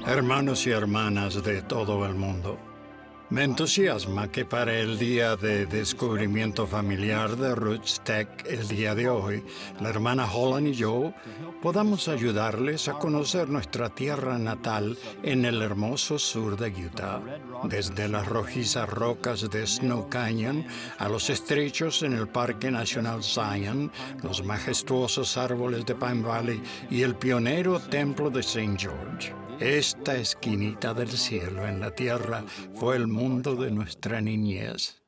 Hermanos y hermanas de todo el mundo, me entusiasma que para el Día de Descubrimiento Familiar de Roots Tech, el día de hoy, la hermana Holland y yo podamos ayudarles a conocer nuestra tierra natal en el hermoso sur de Utah, desde las rojizas rocas de Snow Canyon a los estrechos en el Parque Nacional Zion, los majestuosos árboles de Pine Valley y el pionero templo de St. George. Esta esquinita del cielo en la tierra fue el mundo de nuestra niñez.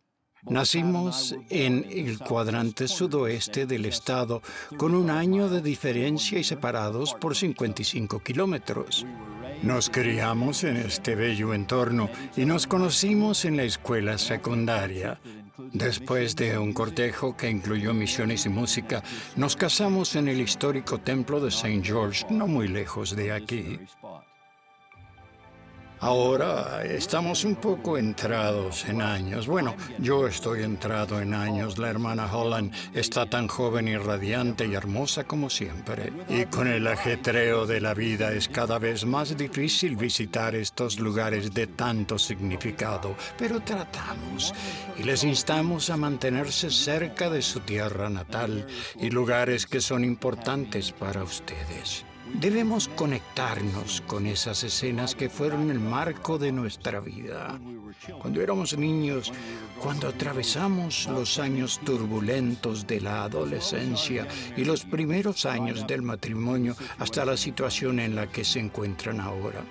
Nacimos en el cuadrante sudoeste del estado con un año de diferencia y separados por 55 kilómetros. Nos criamos en este bello entorno y nos conocimos en la escuela secundaria. Después de un cortejo que incluyó misiones y música, nos casamos en el histórico templo de St. George, no muy lejos de aquí. Ahora estamos un poco entrados en años. Bueno, yo estoy entrado en años. La hermana Holland está tan joven y radiante y hermosa como siempre. Y con el ajetreo de la vida es cada vez más difícil visitar estos lugares de tanto significado. Pero tratamos y les instamos a mantenerse cerca de su tierra natal y lugares que son importantes para ustedes. Debemos conectarnos con esas escenas que fueron el marco de nuestra vida. Cuando éramos niños, cuando atravesamos los años turbulentos de la adolescencia y los primeros años del matrimonio hasta la situación en la que se encuentran ahora.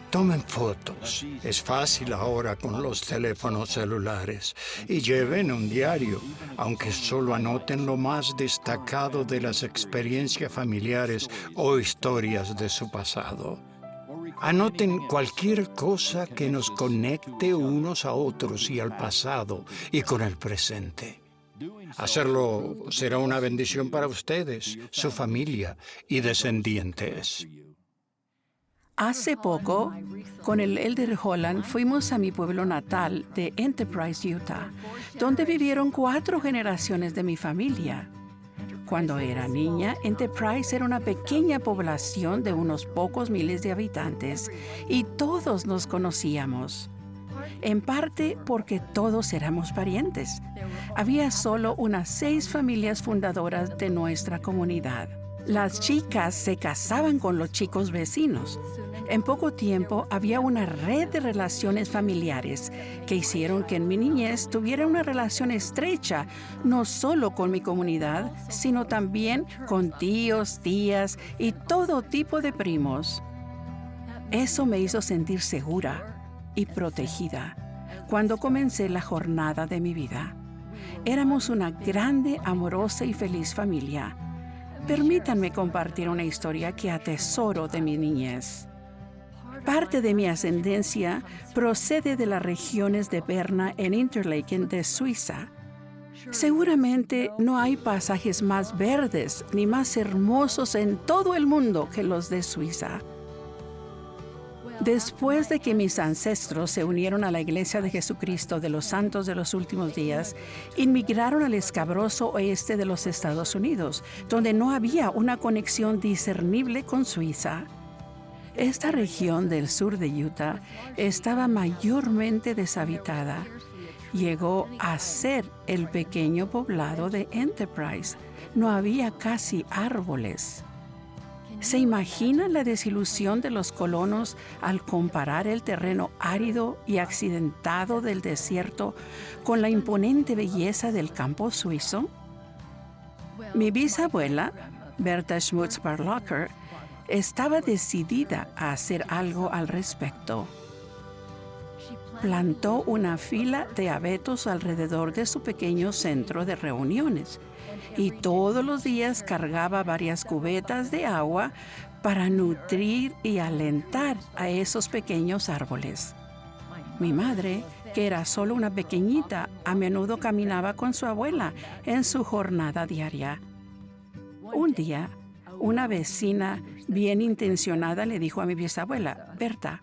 Tomen fotos. Es fácil ahora con los teléfonos celulares. Y lleven un diario, aunque solo anoten lo más destacado de las experiencias familiares o historias de su pasado. Anoten cualquier cosa que nos conecte unos a otros y al pasado y con el presente. Hacerlo será una bendición para ustedes, su familia y descendientes. Hace poco, con el Elder Holland, fuimos a mi pueblo natal de Enterprise, Utah, donde vivieron 4 generaciones de mi familia. Cuando era niña, Enterprise era una pequeña población de unos pocos miles de habitantes y todos nos conocíamos. En parte porque todos éramos parientes. Había solo unas 6 familias fundadoras de nuestra comunidad. Las chicas se casaban con los chicos vecinos. En poco tiempo había una red de relaciones familiares que hicieron que en mi niñez tuviera una relación estrecha, no solo con mi comunidad, sino también con tíos, tías y todo tipo de primos. Eso me hizo sentir segura y protegida cuando comencé la jornada de mi vida. Éramos una grande, amorosa y feliz familia. Permítanme compartir una historia que atesoro de mi niñez. Parte de mi ascendencia procede de las regiones de Berna en Interlaken de Suiza. Seguramente no hay pasajes más verdes ni más hermosos en todo el mundo que los de Suiza. Después de que mis ancestros se unieron a la Iglesia de Jesucristo de los Santos de los Últimos Días, inmigraron al escabroso oeste de los Estados Unidos, donde no había una conexión discernible con Suiza. Esta región del sur de Utah estaba mayormente deshabitada. Llegó a ser el pequeño poblado de Enterprise. No había casi árboles. ¿Se imaginan la desilusión de los colonos al comparar el terreno árido y accidentado del desierto con la imponente belleza del campo suizo? Mi bisabuela, Bertha Schmutz-Barlocker, estaba decidida a hacer algo al respecto. Plantó una fila de abetos alrededor de su pequeño centro de reuniones y todos los días cargaba varias cubetas de agua para nutrir y alentar a esos pequeños árboles. Mi madre, que era solo una pequeñita, a menudo caminaba con su abuela en su jornada diaria. Un día, una vecina bien intencionada le dijo a mi bisabuela: «Berta,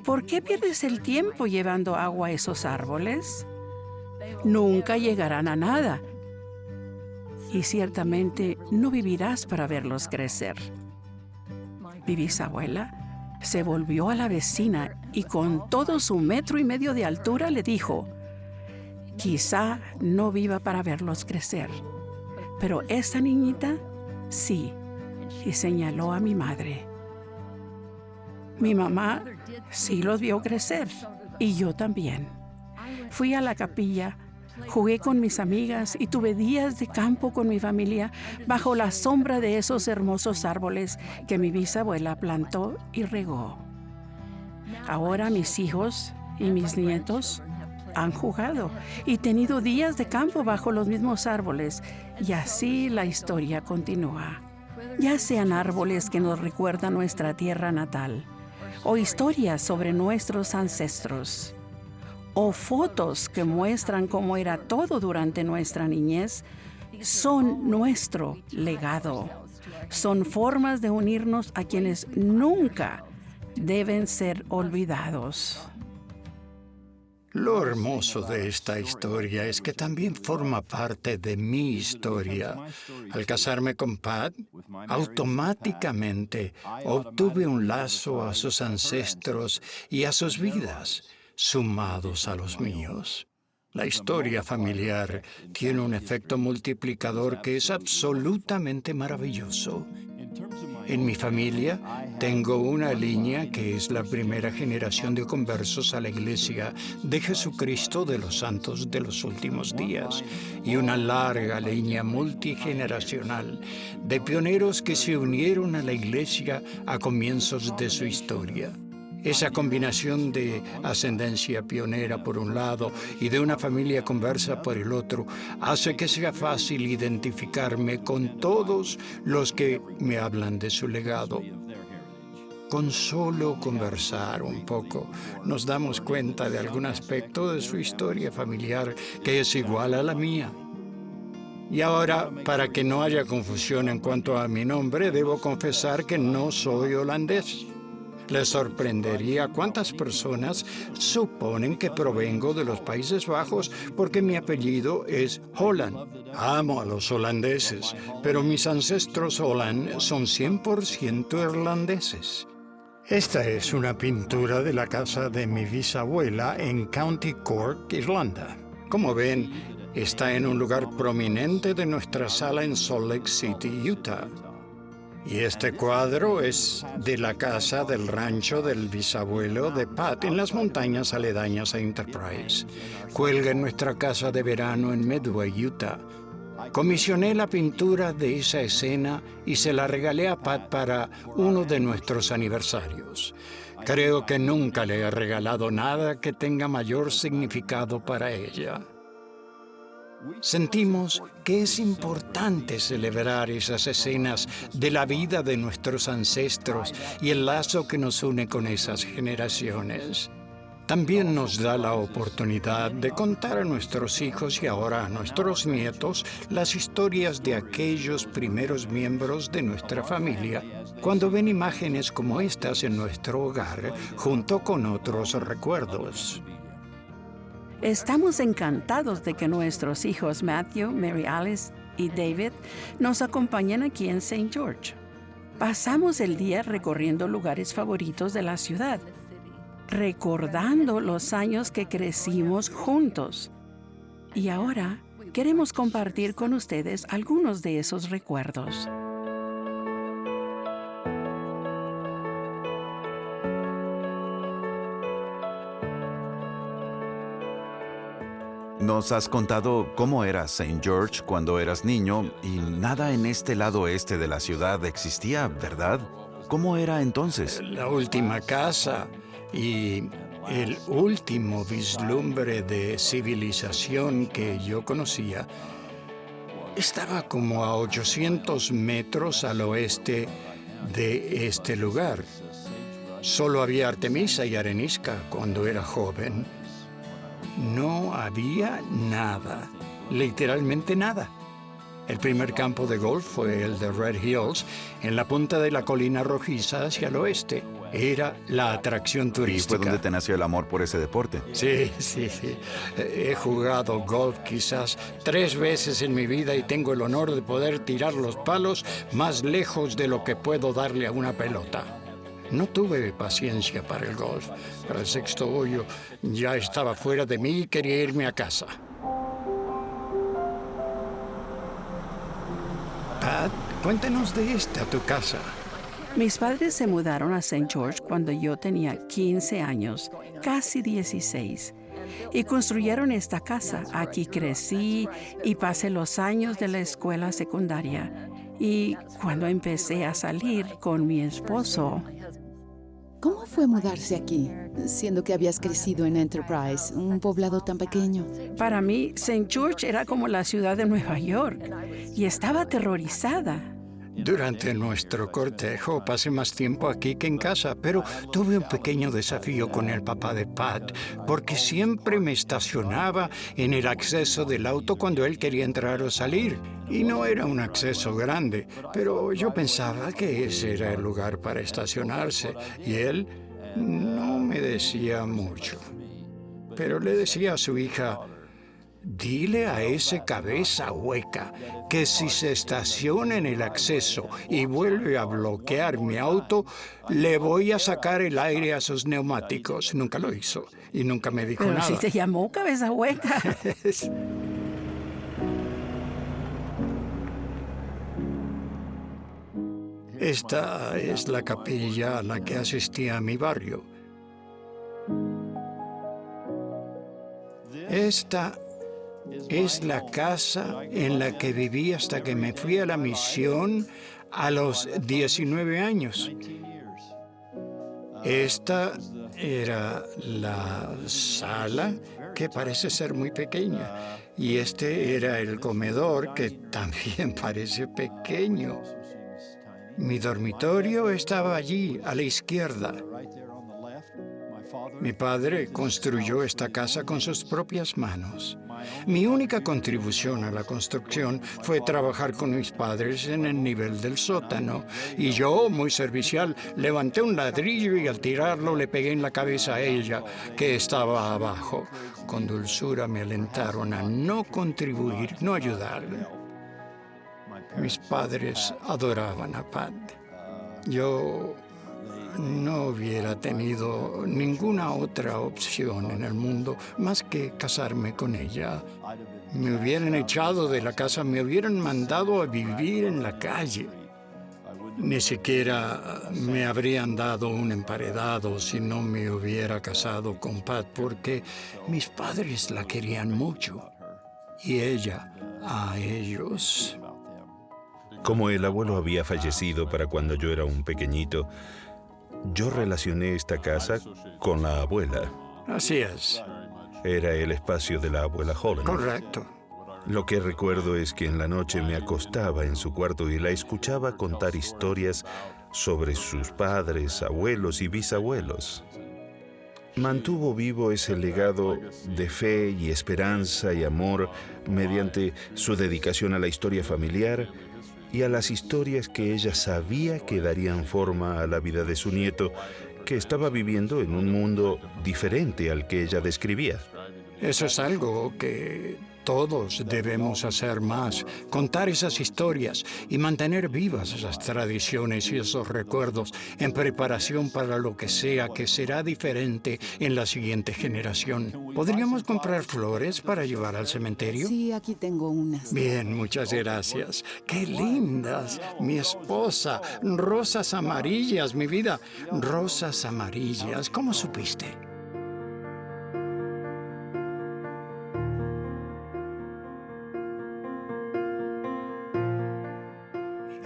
¿por qué pierdes el tiempo llevando agua a esos árboles? Nunca llegarán a nada. Y ciertamente no vivirás para verlos crecer». Mi bisabuela se volvió a la vecina y con todo su 1.5 metros de altura le dijo: quizá no viva para verlos crecer, pero esta niñita sí, y señaló a mi madre. Mi mamá sí los vio crecer, y yo también. Fui a la capilla, jugué con mis amigas y tuve días de campo con mi familia bajo la sombra de esos hermosos árboles que mi bisabuela plantó y regó. Ahora mis hijos y mis nietos han jugado y tenido días de campo bajo los mismos árboles, y así la historia continúa. Ya sean árboles que nos recuerdan nuestra tierra natal, o historias sobre nuestros ancestros, o fotos que muestran cómo era todo durante nuestra niñez, son nuestro legado. Son formas de unirnos a quienes nunca deben ser olvidados. Lo hermoso de esta historia es que también forma parte de mi historia. Al casarme con Pat, automáticamente obtuve un lazo a sus ancestros y a sus vidas, sumados a los míos. La historia familiar tiene un efecto multiplicador que es absolutamente maravilloso. En mi familia tengo una línea que es la primera generación de conversos a la Iglesia de Jesucristo de los Santos de los Últimos Días y una larga línea multigeneracional de pioneros que se unieron a la Iglesia a comienzos de su historia. Esa combinación de ascendencia pionera por un lado y de una familia conversa por el otro hace que sea fácil identificarme con todos los que me hablan de su legado. Con solo conversar un poco, nos damos cuenta de algún aspecto de su historia familiar que es igual a la mía. Y ahora, para que no haya confusión en cuanto a mi nombre, debo confesar que no soy holandés. Les sorprendería cuántas personas suponen que provengo de los Países Bajos porque mi apellido es Holland. Amo a los holandeses, pero mis ancestros Holland son 100% irlandeses. Esta es una pintura de la casa de mi bisabuela en County Cork, Irlanda. Como ven, está en un lugar prominente de nuestra sala en Salt Lake City, Utah. Y este cuadro es de la casa del rancho del bisabuelo de Pat en las montañas aledañas a Enterprise. Cuelga en nuestra casa de verano en Medway, Utah. Comisioné la pintura de esa escena y se la regalé a Pat para uno de nuestros aniversarios. Creo que nunca le he regalado nada que tenga mayor significado para ella. Sentimos que es importante celebrar esas escenas de la vida de nuestros ancestros y el lazo que nos une con esas generaciones. También nos da la oportunidad de contar a nuestros hijos y ahora a nuestros nietos las historias de aquellos primeros miembros de nuestra familia cuando ven imágenes como estas en nuestro hogar junto con otros recuerdos. Estamos encantados de que nuestros hijos Matthew, Mary Alice y David nos acompañen aquí en St. George. Pasamos el día recorriendo lugares favoritos de la ciudad, recordando los años que crecimos juntos. Y ahora queremos compartir con ustedes algunos de esos recuerdos. Nos has contado cómo era St. George cuando eras niño y nada en este lado oeste de la ciudad existía, ¿verdad? ¿Cómo era entonces? La última casa y el último vislumbre de civilización que yo conocía estaba como a 800 metros al oeste de este lugar. Solo había Artemisa y arenisca cuando era joven. No había nada, literalmente nada. El primer campo de golf fue el de Red Hills, en la punta de la colina rojiza hacia el oeste. Era la atracción ¿Y turística. fue donde te nació el amor por ese deporte? Sí. He jugado golf quizás 3 veces en mi vida y tengo el honor de poder tirar los palos más lejos de lo que puedo darle a una pelota. No tuve paciencia para el golf. Para el sexto hoyo ya estaba fuera de mí y quería irme a casa. Pat, cuéntanos de tu casa. Mis padres se mudaron a St. George cuando yo tenía 15 años, casi 16, y construyeron esta casa. Aquí crecí y pasé los años de la escuela secundaria. Y cuando empecé a salir con mi esposo, ¿Cómo fue mudarse aquí, siendo que habías crecido en Enterprise, un poblado tan pequeño? para mí St. George era como la ciudad de Nueva York y estaba aterrorizada. Durante nuestro cortejo pasé más tiempo aquí que en casa, pero tuve un pequeño desafío con el papá de Pat, porque siempre me estacionaba en el acceso del auto cuando él quería entrar o salir. Y no era un acceso grande, pero yo pensaba que ese era el lugar para estacionarse, y él no me decía mucho. Pero le decía a su hija: dile a ese cabeza hueca que si se estaciona en el acceso y vuelve a bloquear mi auto, le voy a sacar el aire a sus neumáticos. Nunca lo hizo y nunca me dijo Pero nada. si te llamó cabeza hueca. Esta es la capilla a la que asistía a mi barrio. Esta es la casa en la que viví hasta que me fui a la misión a los 19 años. Esta era la sala, que parece ser muy pequeña, y este era el comedor, que también parece pequeño. Mi dormitorio estaba allí, a la izquierda. Mi padre construyó esta casa con sus propias manos. Mi única contribución a la construcción fue trabajar con mis padres en el nivel del sótano. Y yo, muy servicial, levanté un ladrillo y al tirarlo le pegué en la cabeza a ella, que estaba abajo. Con dulzura me alentaron a no contribuir, no ayudar. Mis padres adoraban a Pat. Yo no hubiera tenido ninguna otra opción en el mundo más que casarme con ella. Me hubieran echado de la casa, me hubieran mandado a vivir en la calle. Ni siquiera me habrían dado un emparedado si no me hubiera casado con Pat, porque mis padres la querían mucho y ella a ellos. Como el abuelo había fallecido para cuando yo era un pequeñito, yo relacioné esta casa con la abuela. Así es. Era el espacio de la abuela Holland. Correcto. Lo que recuerdo es que en la noche me acostaba en su cuarto y la escuchaba contar historias sobre sus padres, abuelos y bisabuelos. Mantuvo vivo ese legado de fe y esperanza y amor mediante su dedicación a la historia familiar y a las historias que ella sabía que darían forma a la vida de su nieto, que estaba viviendo en un mundo diferente al que ella describía. Eso es algo que todos debemos hacer más, contar esas historias y mantener vivas esas tradiciones y esos recuerdos en preparación para lo que sea que será diferente en la siguiente generación. ¿Podríamos comprar flores para llevar al cementerio? Sí, aquí tengo unas. Bien, muchas gracias. ¡Qué lindas! Mi esposa, rosas amarillas, mi vida. Rosas amarillas. ¿Cómo supiste?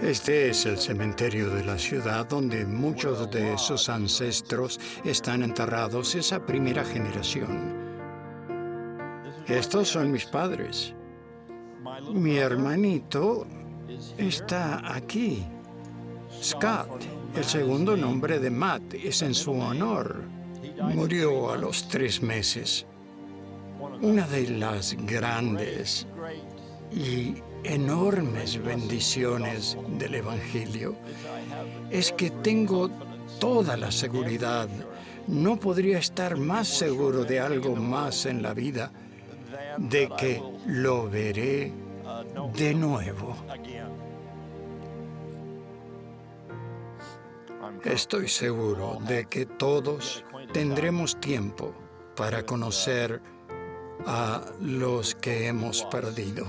Este es el cementerio de la ciudad donde muchos de sus ancestros están enterrados, esa primera generación. Estos son mis padres. Mi hermanito está aquí. Scott, el segundo nombre de Matt, es en su honor. Murió a los 3 meses. Una de las grandes y enormes bendiciones del Evangelio es que tengo toda la seguridad. No podría estar más seguro de algo más en la vida, de que lo veré de nuevo. Estoy seguro de que todos tendremos tiempo para conocer a los que hemos perdido.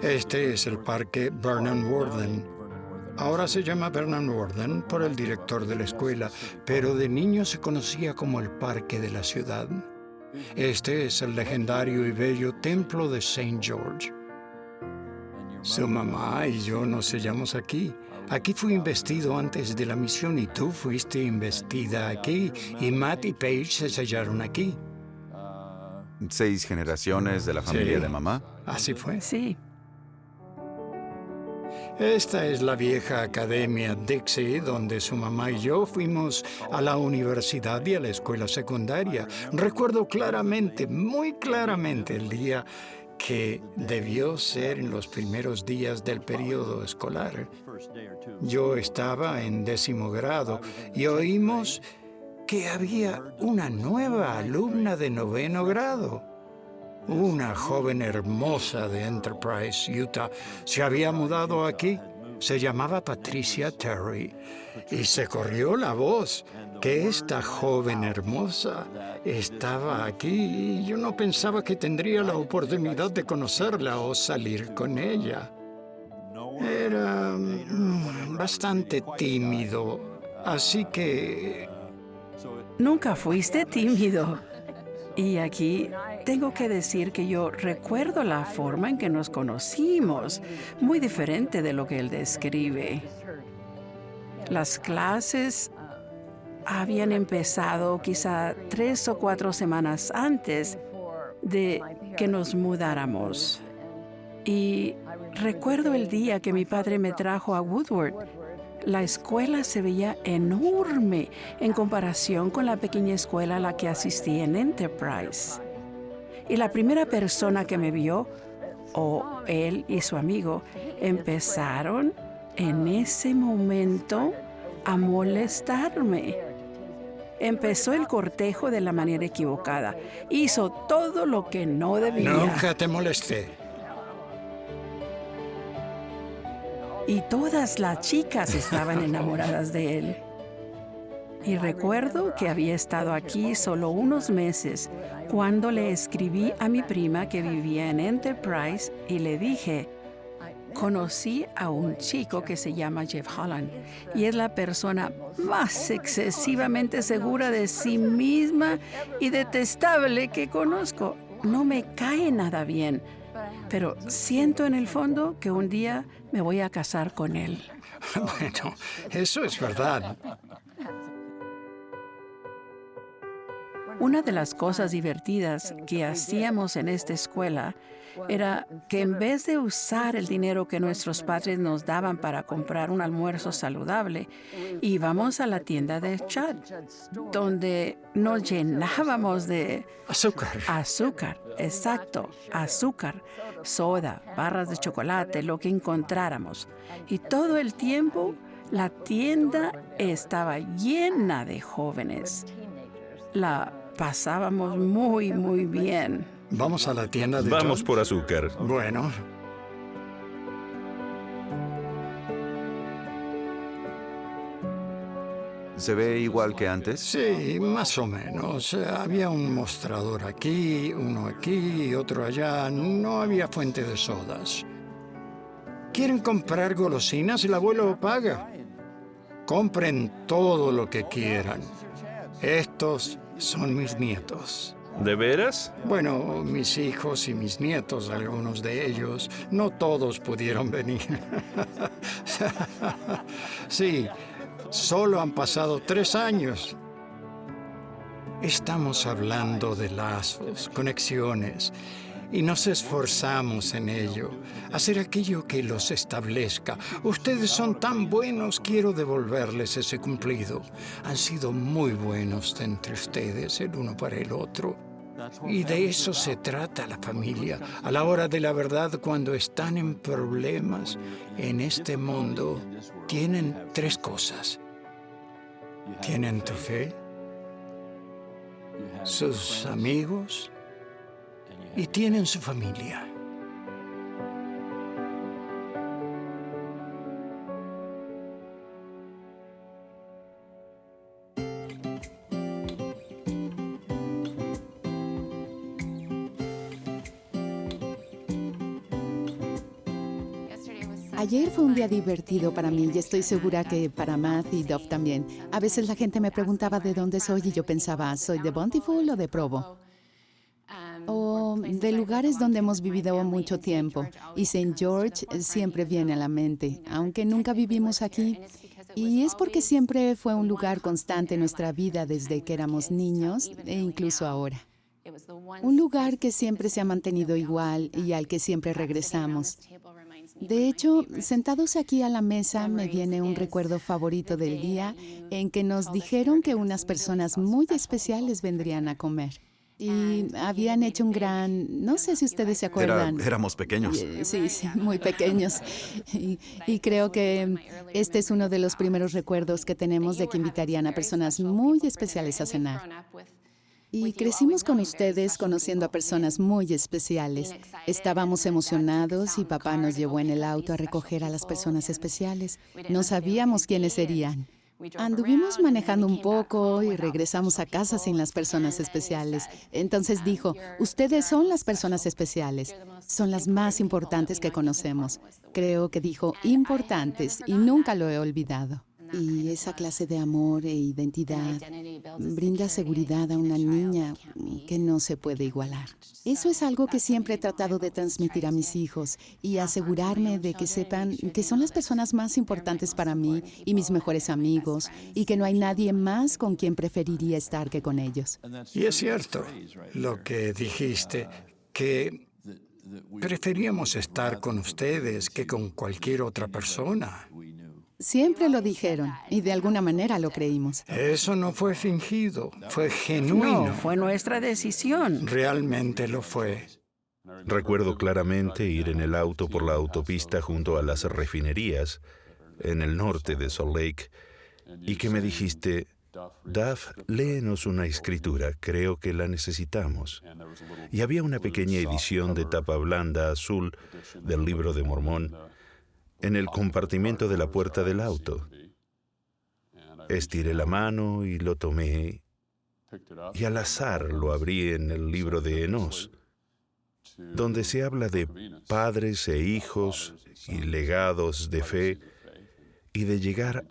Este es el parque Vernon Warden. Ahora se llama Vernon Warden por el director de la escuela, pero de niño se conocía como el Parque de la Ciudad. Este es el legendario y bello templo de St. George. Su mamá y yo nos sellamos aquí. Aquí fui investido antes de la misión y tú fuiste investida aquí. Y Matt y Paige se sellaron aquí. 6 generaciones de la familia Sí. de mamá. Así fue. Sí. Esta es la vieja academia Dixie, donde su mamá y yo fuimos a la universidad y a la escuela secundaria. Recuerdo claramente, muy claramente, el día que debió ser en los primeros días del periodo escolar. Yo estaba en 10º grado y oímos que había una nueva alumna de 9º grado. Una joven hermosa de Enterprise, Utah, se había mudado aquí. Se llamaba Patricia Terry. Y se corrió la voz que esta joven hermosa estaba aquí y yo no pensaba que tendría la oportunidad de conocerla o salir con ella. Era bastante tímido, así que... Nunca fuiste tímido. Y aquí tengo que decir que yo recuerdo la forma en que nos conocimos, muy diferente de lo que él describe. Las clases habían empezado quizá 3 o 4 semanas antes de que nos mudáramos. Y recuerdo el día que mi padre me trajo a Woodward. La escuela se veía enorme en comparación con la pequeña escuela a la que asistí en Enterprise. Y la primera persona que me vio, o él y su amigo, empezaron en ese momento a molestarme. Empezó el cortejo de la manera equivocada. Hizo todo lo que no debía. Nunca te molesté. Y todas las chicas estaban enamoradas de él. Y recuerdo que había estado aquí solo unos meses cuando le escribí a mi prima que vivía en Enterprise y le dije, conocí a un chico que se llama Jeff Holland y es la persona más excesivamente segura de sí misma y detestable que conozco. No me cae nada bien, pero siento en el fondo que un día me voy a casar con él. Bueno, eso es verdad. Una de las cosas divertidas que hacíamos en esta escuela era que en vez de usar el dinero que nuestros padres nos daban para comprar un almuerzo saludable, íbamos a la tienda de Chad, donde nos llenábamos de Azúcar. azúcar, exacto, azúcar, soda, barras de chocolate, lo que encontráramos. Y todo el tiempo la tienda estaba llena de jóvenes. La pasábamos muy, muy bien. Vamos a la tienda de Vamos John. por azúcar. Bueno, ¿Se ve igual que antes? sí, más o menos. Había un mostrador aquí, uno aquí y otro allá. No había fuente de sodas. ¿Quieren comprar golosinas? El abuelo paga. Compren todo lo que quieran. Estos son mis nietos. ¿De veras? Bueno, mis hijos y mis nietos, algunos de ellos, no todos pudieron venir. Sí, solo han pasado 3 años. Estamos hablando de lazos, conexiones, y nos esforzamos en ello, hacer aquello que los establezca. Ustedes son tan buenos, quiero devolverles ese cumplido. Han sido muy buenos entre ustedes, el uno para el otro. Y de eso se trata la familia. A la hora de la verdad, cuando están en problemas en este mundo, tienen 3 cosas. Tienen tu fe, sus amigos y tienen su familia. Ayer fue un día divertido para mí y estoy segura que para Matt y Dove también. A veces la gente me preguntaba de dónde soy y yo pensaba, ¿soy de Bountiful o de Provo? O de lugares donde hemos vivido mucho tiempo. Y St. George siempre viene a la mente, aunque nunca vivimos aquí. Y es porque siempre fue un lugar constante en nuestra vida desde que éramos niños e incluso ahora. Un lugar que siempre se ha mantenido igual y al que siempre regresamos. De hecho, sentados aquí a la mesa me viene un recuerdo favorito del día en que nos dijeron que unas personas muy especiales vendrían a comer. Y habían hecho un gran... No sé si ustedes se acuerdan. Éramos pequeños. Sí, muy pequeños. Y creo que este es uno de los primeros recuerdos que tenemos de que invitarían a personas muy especiales a cenar. Y crecimos con ustedes conociendo a personas muy especiales. Estábamos emocionados y papá nos llevó en el auto a recoger a las personas especiales. No sabíamos quiénes serían. Anduvimos manejando un poco y regresamos a casa sin las personas especiales. Entonces dijo, ustedes son las personas especiales. Son las más importantes que conocemos. Creo que dijo importantes y nunca lo he olvidado. Y esa clase de amor e identidad brinda seguridad a una niña que no se puede igualar. Eso es algo que siempre he tratado de transmitir a mis hijos y asegurarme de que sepan que son las personas más importantes para mí y mis mejores amigos y que no hay nadie más con quien preferiría estar que con ellos. Y es cierto lo que dijiste, que preferíamos estar con ustedes que con cualquier otra persona. Siempre lo dijeron y de alguna manera lo creímos. Eso no fue fingido, fue genuino. No, fue nuestra decisión. Realmente lo fue. Recuerdo claramente ir en el auto por la autopista junto a las refinerías en el norte de Salt Lake y que me dijiste, Duff, léenos una escritura, creo que la necesitamos. Y había una pequeña edición de tapa blanda azul del Libro de Mormón en el compartimento de la puerta del auto. Estiré la mano y lo tomé, y al azar lo abrí en el libro de Enos, donde se habla de padres e hijos y legados de fe y de llegar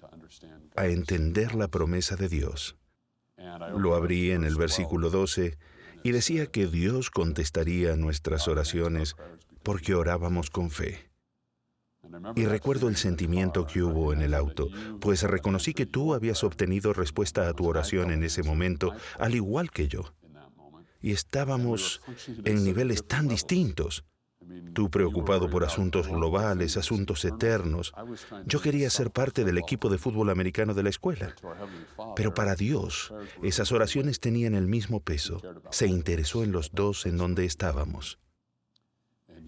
a entender la promesa de Dios. Lo abrí en el versículo 12 y decía que Dios contestaría nuestras oraciones porque orábamos con fe. Y recuerdo el sentimiento que hubo en el auto, pues reconocí que tú habías obtenido respuesta a tu oración en ese momento, al igual que yo. Y estábamos en niveles tan distintos. Tú preocupado por asuntos globales, asuntos eternos. Yo quería ser parte del equipo de fútbol americano de la escuela. Pero para Dios, esas oraciones tenían el mismo peso. Se interesó en los dos en donde estábamos.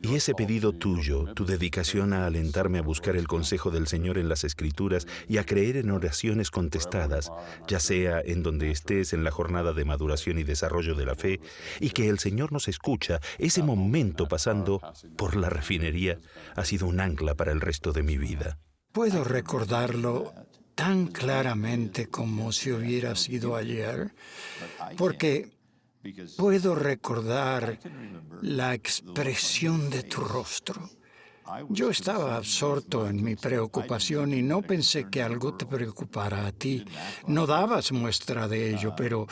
Y ese pedido tuyo, tu dedicación a alentarme a buscar el consejo del Señor en las Escrituras y a creer en oraciones contestadas, ya sea en donde estés en la jornada de maduración y desarrollo de la fe, y que el Señor nos escucha, ese momento pasando por la refinería ha sido un ancla para el resto de mi vida. Puedo recordarlo tan claramente como si hubiera sido ayer, porque puedo recordar la expresión de tu rostro. Yo estaba absorto en mi preocupación y no pensé que algo te preocupara a ti. No dabas muestra de ello, pero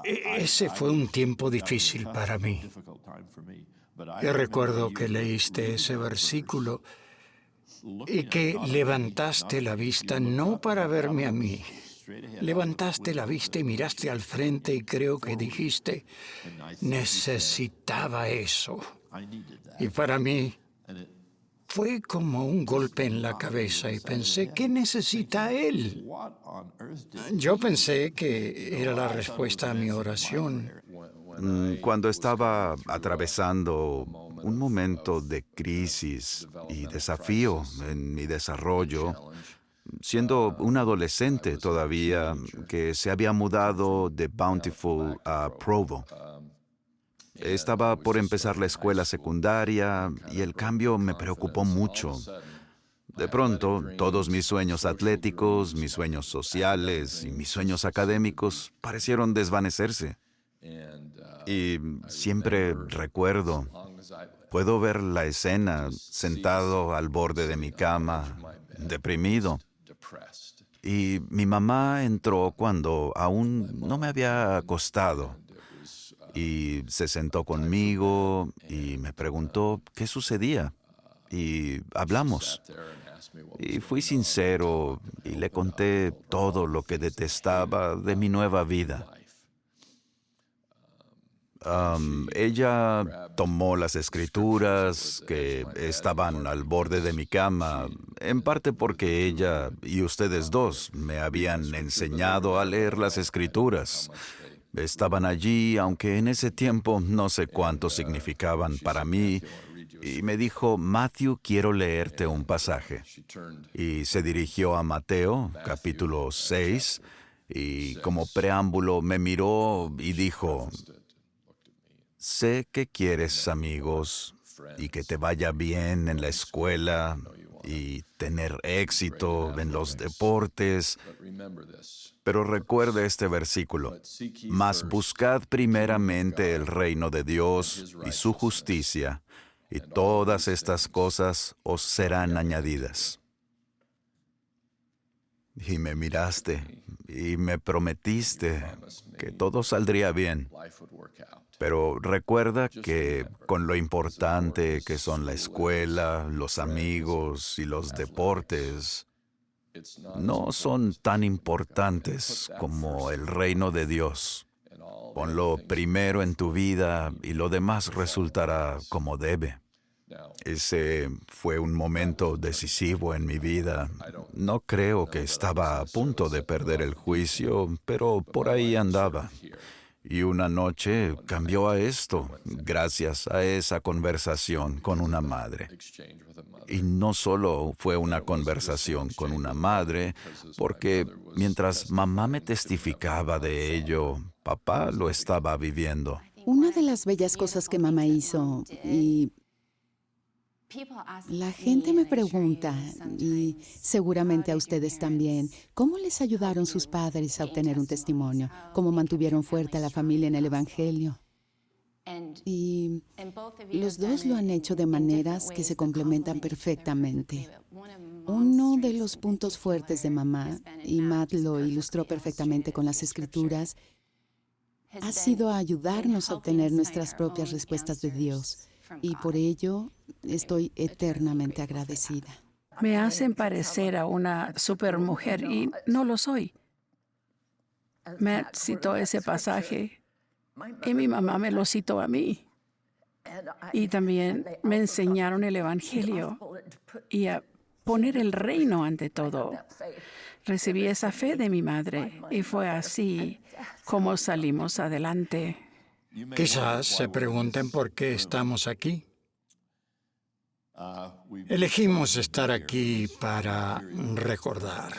ese fue un tiempo difícil para mí. Yo recuerdo que leíste ese versículo y que levantaste la vista no para verme a mí. Levantaste la vista y miraste al frente y creo que dijiste, necesitaba eso. Y para mí fue como un golpe en la cabeza y pensé, ¿qué necesita él? Yo pensé que era la respuesta a mi oración. Cuando estaba atravesando un momento de crisis y desafío en mi desarrollo, siendo un adolescente todavía, que se había mudado de Bountiful a Provo. Estaba por empezar la escuela secundaria y el cambio me preocupó mucho. De pronto, todos mis sueños atléticos, mis sueños sociales y mis sueños académicos parecieron desvanecerse. Y siempre recuerdo, puedo ver la escena sentado al borde de mi cama, deprimido. Y mi mamá entró cuando aún no me había acostado. Y se sentó conmigo y me preguntó qué sucedía. Y hablamos. Y fui sincero y le conté todo lo que detestaba de mi nueva vida. Ella tomó las escrituras que estaban al borde de mi cama, en parte porque ella y ustedes dos me habían enseñado a leer las escrituras. Estaban allí, aunque en ese tiempo no sé cuánto significaban para mí, y me dijo, Matthew, quiero leerte un pasaje. Y se dirigió a Mateo, capítulo 6, y como preámbulo me miró y dijo, sé que quieres amigos y que te vaya bien en la escuela y tener éxito en los deportes, pero recuerda este versículo, mas buscad primeramente el reino de Dios y su justicia, y todas estas cosas os serán añadidas. Y me miraste y me prometiste que todo saldría bien. Pero recuerda que con lo importante que son la escuela, los amigos y los deportes, no son tan importantes como el reino de Dios. Ponlo primero en tu vida y lo demás resultará como debe. Ese fue un momento decisivo en mi vida. No creo que estaba a punto de perder el juicio, pero por ahí andaba. Y una noche cambió a esto, gracias a esa conversación con una madre. Y no solo fue una conversación con una madre, porque mientras mamá me testificaba de ello, papá lo estaba viviendo. Una de las bellas cosas que mamá hizo, y la gente me pregunta, y seguramente a ustedes también, ¿cómo les ayudaron sus padres a obtener un testimonio? ¿Cómo mantuvieron fuerte a la familia en el Evangelio? Y los dos lo han hecho de maneras que se complementan perfectamente. Uno de los puntos fuertes de mamá, y Matt lo ilustró perfectamente con las Escrituras, ha sido ayudarnos a obtener nuestras propias respuestas de Dios. Y por ello estoy eternamente agradecida. Me hacen parecer a una supermujer y no lo soy. Matt citó ese pasaje y mi mamá me lo citó a mí. Y también me enseñaron el Evangelio y a poner el reino ante todo. Recibí esa fe de mi madre y fue así como salimos adelante. Quizás se pregunten por qué estamos aquí. Elegimos estar aquí para recordar.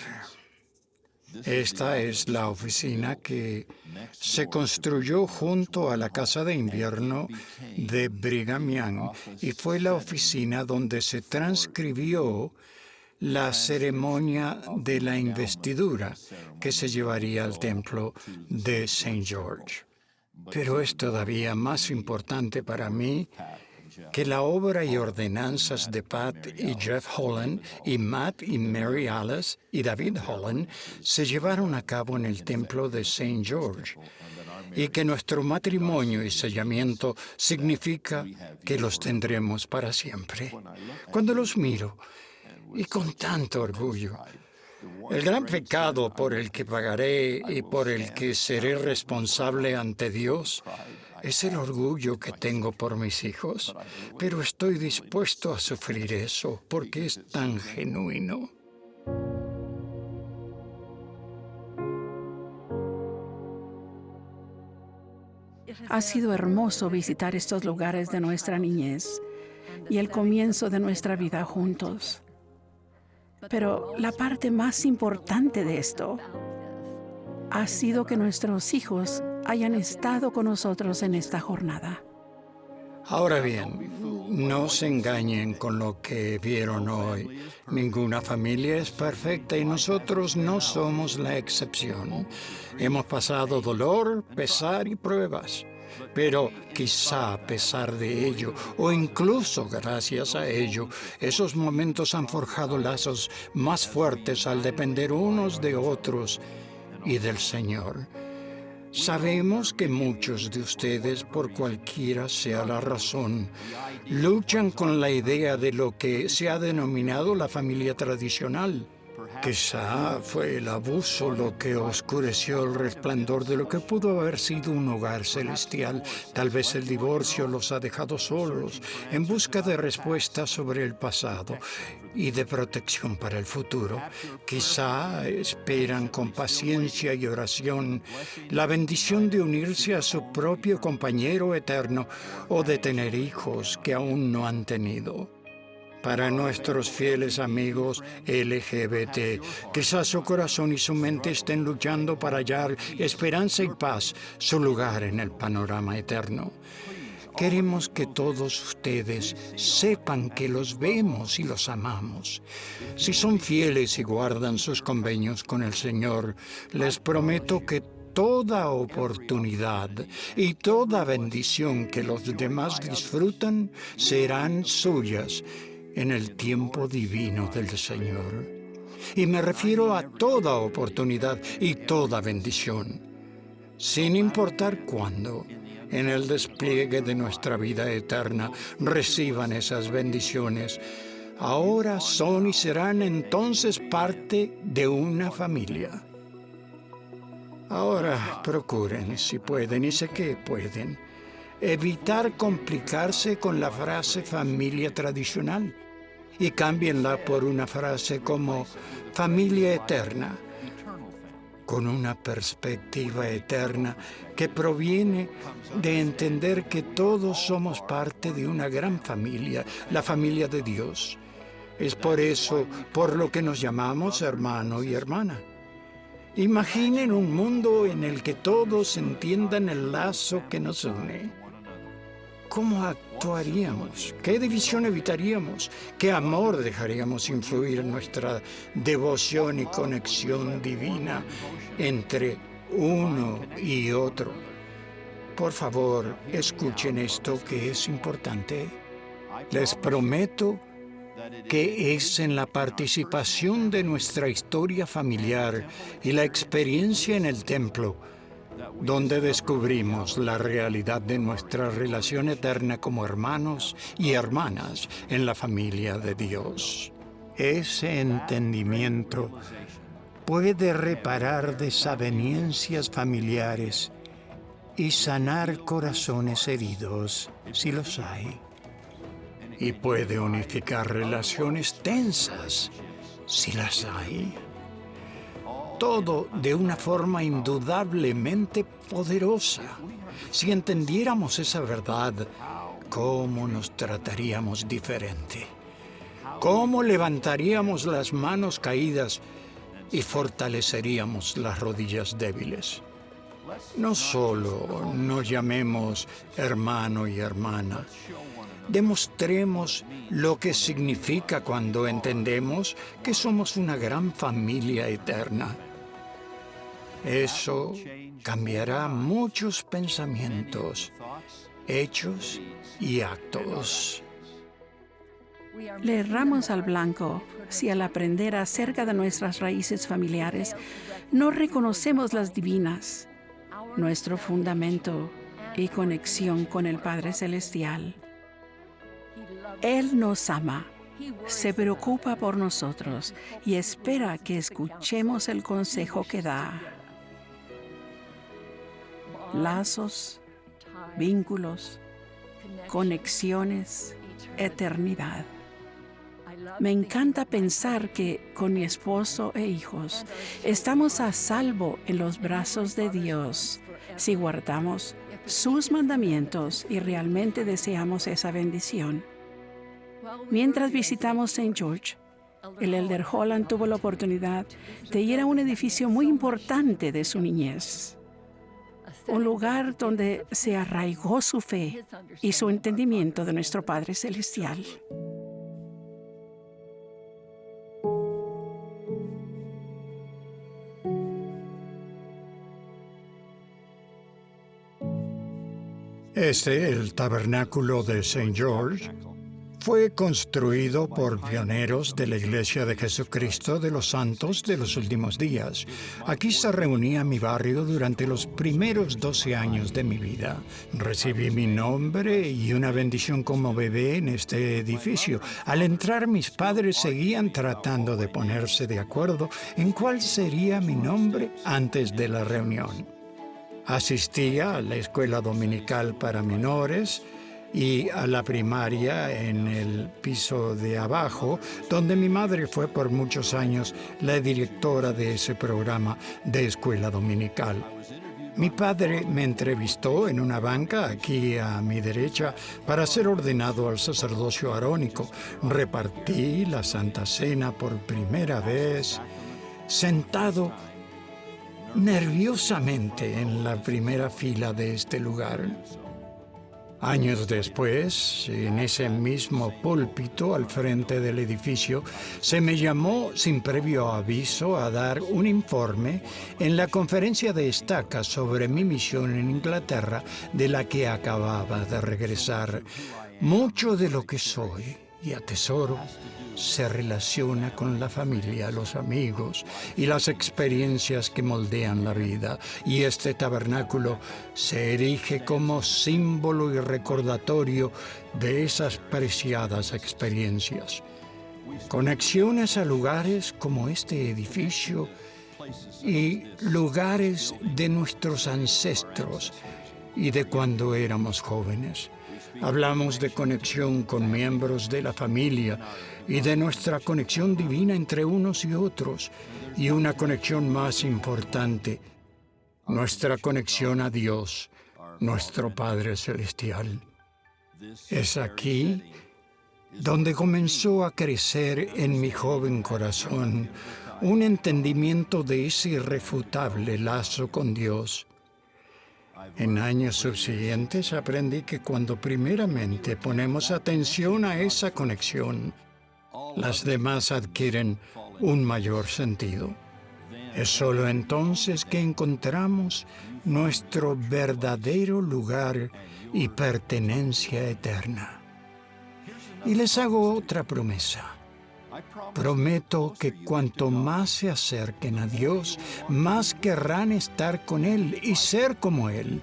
Esta es la oficina que se construyó junto a la casa de invierno de Brigham Young y fue la oficina donde se transcribió la ceremonia de la investidura que se llevaría al templo de St. George. Pero es todavía más importante para mí que la obra y ordenanzas de Pat y Jeff Holland y Matt y Mary Alice y David Holland se llevaron a cabo en el templo de St. George y que nuestro matrimonio y sellamiento significa que los tendremos para siempre. Cuando los miro, y con tanto orgullo, el gran pecado por el que pagaré y por el que seré responsable ante Dios es el orgullo que tengo por mis hijos, pero estoy dispuesto a sufrir eso porque es tan genuino. Ha sido hermoso visitar estos lugares de nuestra niñez y el comienzo de nuestra vida juntos. Pero la parte más importante de esto ha sido que nuestros hijos hayan estado con nosotros en esta jornada. Ahora bien, no se engañen con lo que vieron hoy. Ninguna familia es perfecta y nosotros no somos la excepción. Hemos pasado dolor, pesar y pruebas. Pero quizá a pesar de ello, o incluso gracias a ello, esos momentos han forjado lazos más fuertes al depender unos de otros y del Señor. Sabemos que muchos de ustedes, por cualquiera sea la razón, luchan con la idea de lo que se ha denominado la familia tradicional. Quizá fue el abuso lo que oscureció el resplandor de lo que pudo haber sido un hogar celestial. Tal vez el divorcio los ha dejado solos, en busca de respuestas sobre el pasado y de protección para el futuro. Quizá esperan con paciencia y oración la bendición de unirse a su propio compañero eterno o de tener hijos que aún no han tenido. Para nuestros fieles amigos LGBT, quizás su corazón y su mente estén luchando para hallar esperanza y paz, su lugar en el panorama eterno. Queremos que todos ustedes sepan que los vemos y los amamos. Si son fieles y guardan sus convenios con el Señor, les prometo que toda oportunidad y toda bendición que los demás disfrutan serán suyas en el tiempo divino del Señor. Y me refiero a toda oportunidad y toda bendición, sin importar cuándo, en el despliegue de nuestra vida eterna, reciban esas bendiciones. Ahora son y serán entonces parte de una familia. Ahora procuren, si pueden, y sé que pueden, evitar complicarse con la frase familia tradicional y cámbienla por una frase como familia eterna, con una perspectiva eterna que proviene de entender que todos somos parte de una gran familia, la familia de Dios. Es por eso por lo que nos llamamos hermano y hermana. Imaginen un mundo en el que todos entiendan el lazo que nos une. ¿Cómo actuaríamos? ¿Qué división evitaríamos? ¿Qué amor dejaríamos influir en nuestra devoción y conexión divina entre uno y otro? Por favor, escuchen esto que es importante. Les prometo que es en la participación de nuestra historia familiar y la experiencia en el templo donde descubrimos la realidad de nuestra relación eterna como hermanos y hermanas en la familia de Dios. Ese entendimiento puede reparar desavenencias familiares y sanar corazones heridos, si los hay. Y puede unificar relaciones tensas, si las hay. Todo de una forma indudablemente poderosa. Si entendiéramos esa verdad, ¿cómo nos trataríamos diferente? ¿Cómo levantaríamos las manos caídas y fortaleceríamos las rodillas débiles? No solo nos llamemos hermano y hermana, demostremos lo que significa cuando entendemos que somos una gran familia eterna. Eso cambiará muchos pensamientos, hechos y actos. Le erramos al blanco si al aprender acerca de nuestras raíces familiares no reconocemos las divinas, nuestro fundamento y conexión con el Padre Celestial. Él nos ama, se preocupa por nosotros y espera que escuchemos el consejo que da. Lazos, vínculos, conexiones, eternidad. Me encanta pensar que con mi esposo e hijos estamos a salvo en los brazos de Dios si guardamos sus mandamientos y realmente deseamos esa bendición. Mientras visitamos St. George, El elder Holland tuvo la oportunidad de ir a un edificio muy importante de su niñez. Un lugar donde se arraigó su fe y su entendimiento de nuestro Padre Celestial. El tabernáculo de St. George, fue construido por pioneros de la Iglesia de Jesucristo de los Santos de los Últimos Días. Aquí se reunía mi barrio durante los primeros 12 años de mi vida. Recibí mi nombre y una bendición como bebé en este edificio. Al entrar, mis padres seguían tratando de ponerse de acuerdo en cuál sería mi nombre antes de la reunión. Asistía a la escuela dominical para menores y a la primaria en el piso de abajo, donde mi madre fue por muchos años la directora de ese programa de escuela dominical. Mi padre me entrevistó en una banca aquí a mi derecha para ser ordenado al sacerdocio arónico. Repartí la Santa Cena por primera vez, sentado nerviosamente en la primera fila de este lugar. Años después, en ese mismo púlpito al frente del edificio, se me llamó sin previo aviso a dar un informe en la conferencia de estaca sobre mi misión en Inglaterra, de la que acababa de regresar. Mucho de lo que soy y atesoro se relaciona con la familia, los amigos y las experiencias que moldean la vida. Y este tabernáculo se erige como símbolo y recordatorio de esas preciadas experiencias. Conexiones a lugares como este edificio y lugares de nuestros ancestros y de cuando éramos jóvenes. Hablamos de conexión con miembros de la familia y de nuestra conexión divina entre unos y otros, y una conexión más importante, nuestra conexión a Dios, nuestro Padre Celestial. Es aquí donde comenzó a crecer en mi joven corazón un entendimiento de ese irrefutable lazo con Dios. En años subsiguientes aprendí que cuando primeramente ponemos atención a esa conexión, las demás adquieren un mayor sentido. Es solo entonces que encontramos nuestro verdadero lugar y pertenencia eterna. Y les hago otra promesa. Prometo que cuanto más se acerquen a Dios, más querrán estar con Él y ser como Él.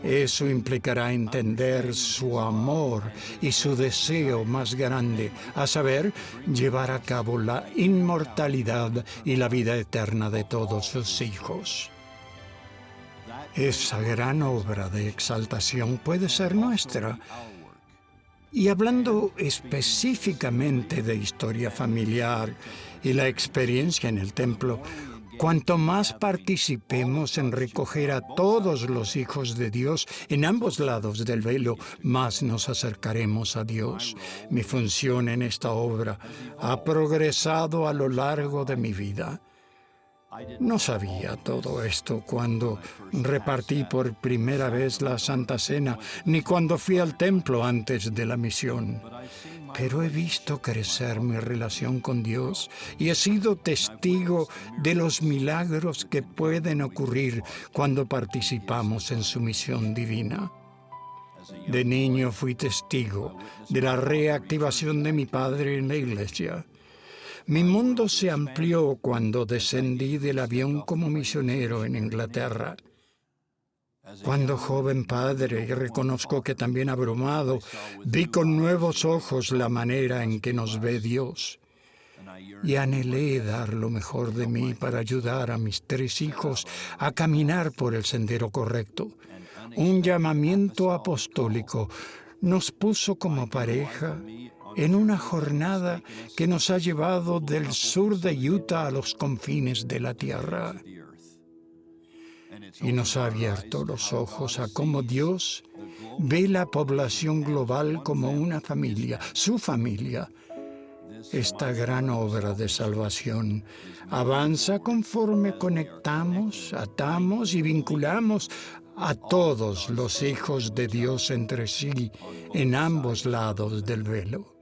Eso implicará entender su amor y su deseo más grande, a saber, llevar a cabo la inmortalidad y la vida eterna de todos sus hijos. Esa gran obra de exaltación puede ser nuestra. Y hablando específicamente de historia familiar y la experiencia en el templo, cuanto más participemos en recoger a todos los hijos de Dios en ambos lados del velo, más nos acercaremos a Dios. Mi función en esta obra ha progresado a lo largo de mi vida. No sabía todo esto cuando repartí por primera vez la Santa Cena, ni cuando fui al templo antes de la misión. Pero he visto crecer mi relación con Dios y he sido testigo de los milagros que pueden ocurrir cuando participamos en su misión divina. De niño fui testigo de la reactivación de mi padre en la iglesia. Mi mundo se amplió cuando descendí del avión como misionero en Inglaterra. Cuando joven padre, y reconozco que también abrumado, vi con nuevos ojos la manera en que nos ve Dios. Y anhelé dar lo mejor de mí para ayudar a mis 3 hijos a caminar por el sendero correcto. Un llamamiento apostólico nos puso como pareja en una jornada que nos ha llevado del sur de Utah a los confines de la tierra. Y nos ha abierto los ojos a cómo Dios ve la población global como una familia, su familia. esta gran obra de salvación avanza conforme conectamos, atamos y vinculamos a todos los hijos de Dios entre sí en ambos lados del velo.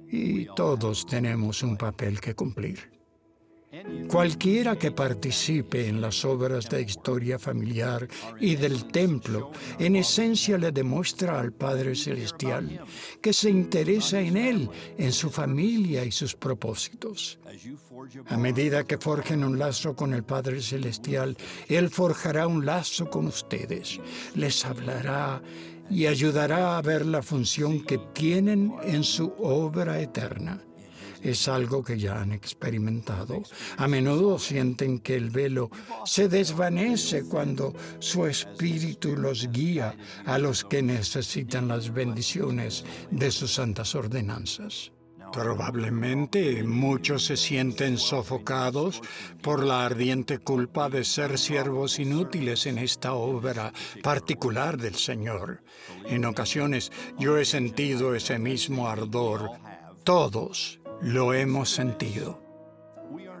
Y todos tenemos un papel que cumplir. Cualquiera que participe en las obras de historia familiar y del templo, en esencia le demuestra al Padre Celestial que se interesa en él, en su familia y sus propósitos. A medida que forjen un lazo con el Padre Celestial, Él forjará un lazo con ustedes, les hablará y ayudará a ver la función que tienen en su obra eterna. Es algo que ya han experimentado. A menudo sienten que el velo se desvanece cuando su espíritu los guía a los que necesitan las bendiciones de sus santas ordenanzas. Probablemente muchos se sienten sofocados por la ardiente culpa de ser siervos inútiles en esta obra particular del Señor. En ocasiones yo he sentido ese mismo ardor. Todos lo hemos sentido.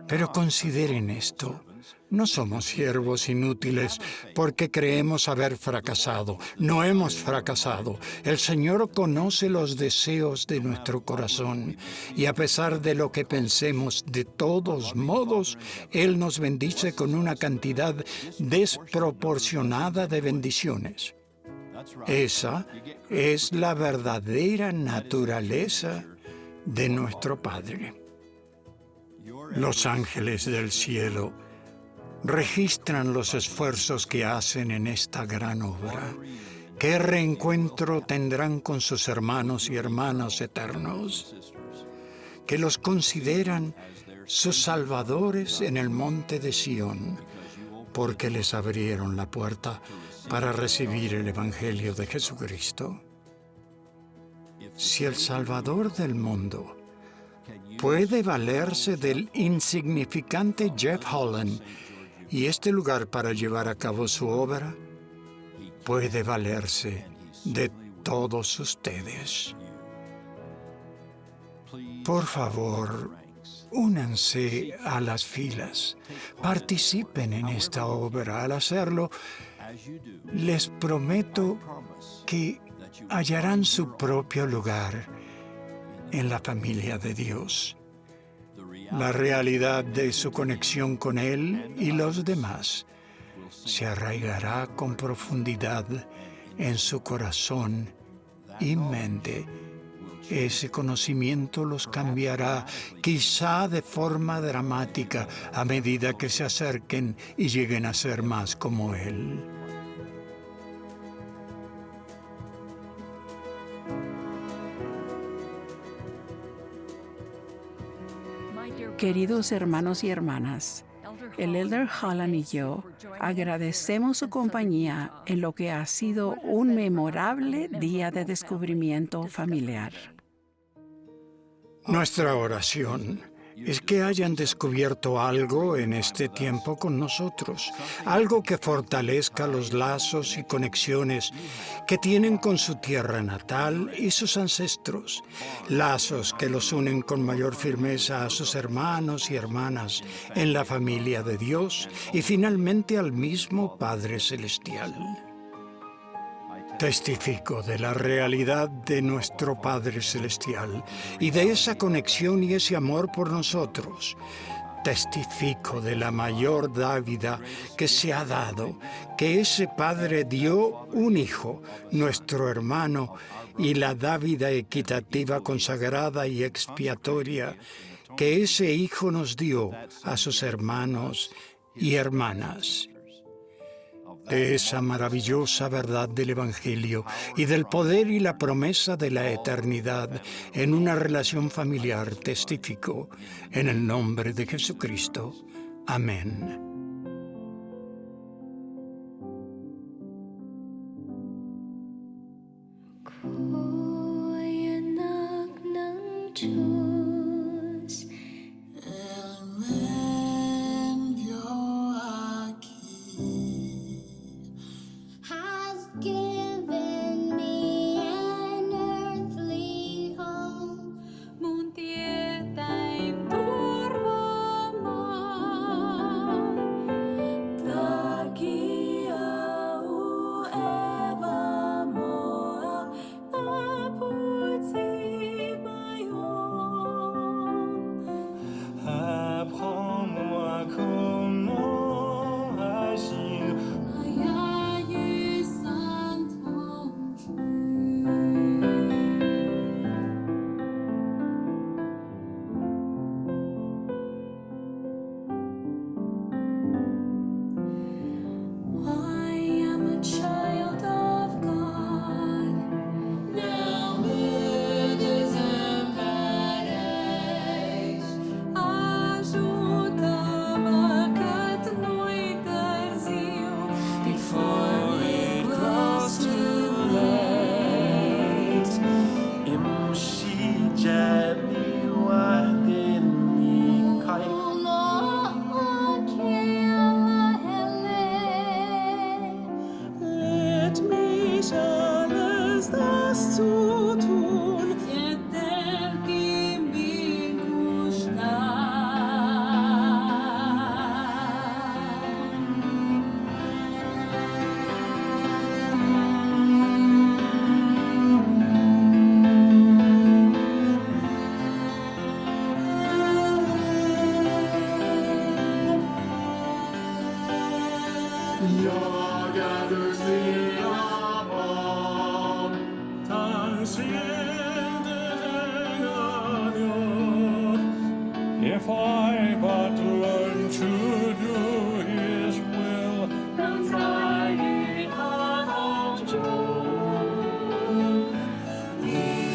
Pero consideren esto. No somos siervos inútiles porque creemos haber fracasado. No hemos fracasado. El Señor conoce los deseos de nuestro corazón y a pesar de lo que pensemos, de todos modos, Él nos bendice con una cantidad desproporcionada de bendiciones. Esa es la verdadera naturaleza de nuestro Padre. Los ángeles del cielo registran los esfuerzos que hacen en esta gran obra. ¿Qué reencuentro tendrán con sus hermanos y hermanas eternos? Que los consideran sus salvadores en el monte de Sión, porque les abrieron la puerta para recibir el Evangelio de Jesucristo. Si el Salvador del mundo puede valerse del insignificante Jeff Holland y este lugar para llevar a cabo su obra, puede valerse de todos ustedes. Por favor, únanse a las filas, participen en esta obra. Al hacerlo, les prometo que hallarán su propio lugar en la familia de Dios. La realidad de su conexión con Él y los demás se arraigará con profundidad en su corazón y mente. Ese conocimiento los cambiará, quizá de forma dramática, a medida que se acerquen y lleguen a ser más como Él. Queridos hermanos y hermanas, el Elder Holland y yo agradecemos su compañía en lo que ha sido un memorable día de descubrimiento familiar. Nuestra oración es que hayan descubierto algo en este tiempo con nosotros, algo que fortalezca los lazos y conexiones que tienen con su tierra natal y sus ancestros, lazos que los unen con mayor firmeza a sus hermanos y hermanas en la familia de Dios y finalmente al mismo Padre Celestial. Testifico de la realidad de nuestro Padre Celestial y de esa conexión y ese amor por nosotros. Testifico de la mayor dávida que se ha dado, que ese Padre dio un Hijo, nuestro hermano, y la dávida equitativa, consagrada y expiatoria que ese Hijo nos dio a sus hermanos y hermanas. De esa maravillosa verdad del Evangelio y del poder y la promesa de la eternidad en una relación familiar testifico en el nombre de Jesucristo. Amén. Given me an earthly home, munti if I but learn to do His will, dann sei ich an Joe. The